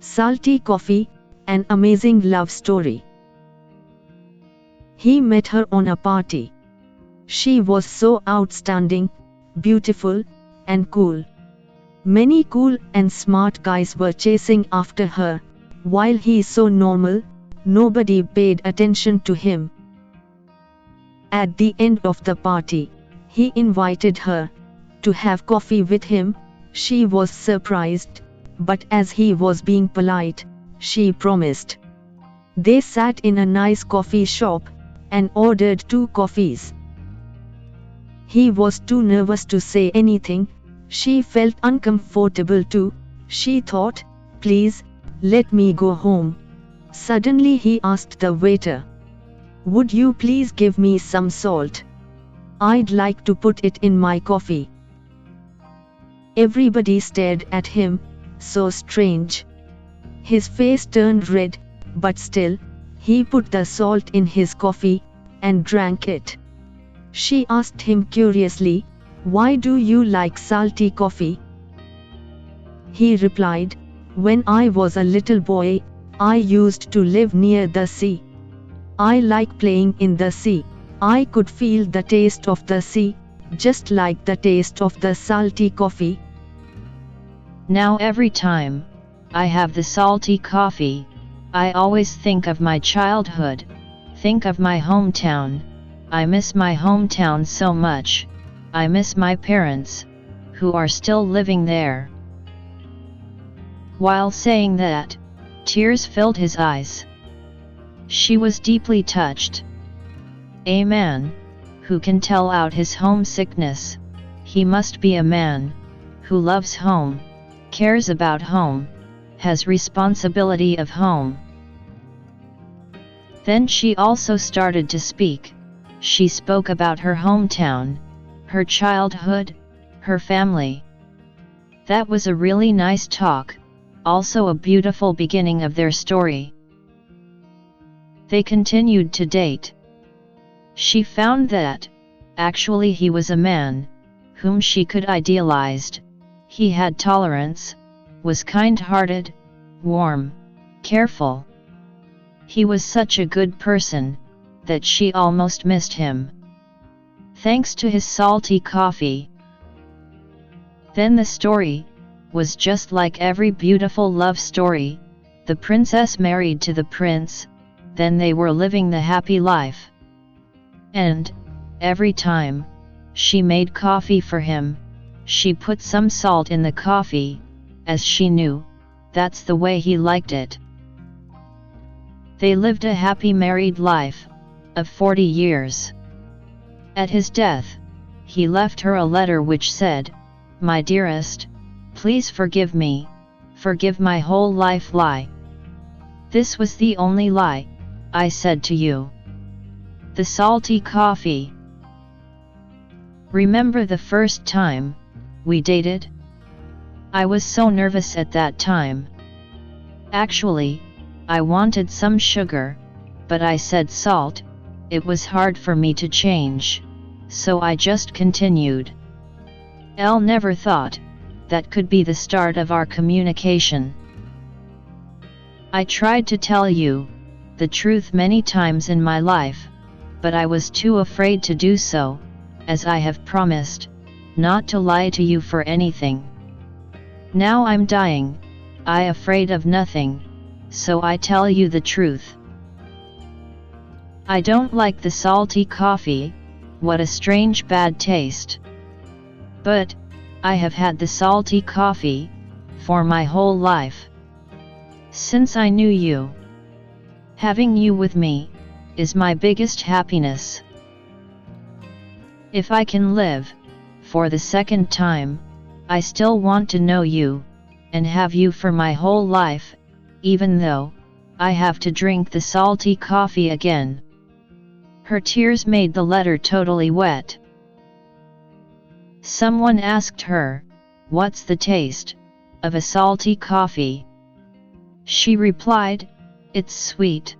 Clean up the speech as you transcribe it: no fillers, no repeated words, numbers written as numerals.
Salty Coffee, An Amazing Love Story. He met her on a party. She was so outstanding, beautiful, and cool. Many cool and smart guys were chasing after her, while he so normal, nobody paid attention to him. At the end of the party, he invited her to have coffee with him. She was surprised, but as he was being polite, she promised. They sat in a nice coffee shop and ordered 2 coffees. He was too nervous to say anything. She felt uncomfortable too. She thought, please, let me go home. Suddenly he asked the waiter, would you please give me some salt? I'd like to put it in my coffee. Everybody stared at him, so strange. His face turned red, but still, he put the salt in his coffee and drank it. She asked him curiously, why do you like salty coffee? He replied, when I was a little boy, I used to live near the sea. I like playing in the sea. I could feel the taste of the sea, just like the taste of the salty coffee. Now every time I have the salty coffee, I always think of my childhood, think of my hometown. I miss my hometown so much. I miss my parents, who are still living there. While saying that, tears filled his eyes. She was deeply touched. A man who can tell out his homesickness, he must be a man who loves home, cares about home, has responsibility of home. Then she also started to speak. She spoke about her hometown, her childhood, her family. That was a really nice talk, also a beautiful beginning of their story. They continued to date. She found that, actually he was a man, whom she could idealized. He had tolerance, was kind-hearted, warm, careful. He was such a good person, that she almost missed him. Thanks to his salty coffee. Then the story was just like every beautiful love story. The princess married to the prince, then they were living the happy life. And, every time she made coffee for him, she put some salt in the coffee, as she knew that's the way he liked it. They lived a happy married life of 40 years. At his death, he left her a letter which said, my dearest, please forgive me, forgive my whole life lie. This was the only lie I said to you. The salty coffee. Remember the first time we dated? I was so nervous at that time. Actually, I wanted some sugar, but I said salt. It was hard for me to change, so I just continued. Elle never thought that could be the start of our communication. I tried to tell you the truth many times in my life, but I was too afraid to do so, as I have promised not to lie to you for anything. Now I'm dying, I afraid of nothing, so I tell you the truth. I don't like the salty coffee, what a strange bad taste. But, I have had the salty coffee for my whole life. Since I knew you. Having you with me is my biggest happiness. If I can live for the second time, I still want to know you and have you for my whole life, even though I have to drink the salty coffee again. Her tears made the letter totally wet. Someone asked her, what's the taste of a salty coffee? She replied, it's sweet.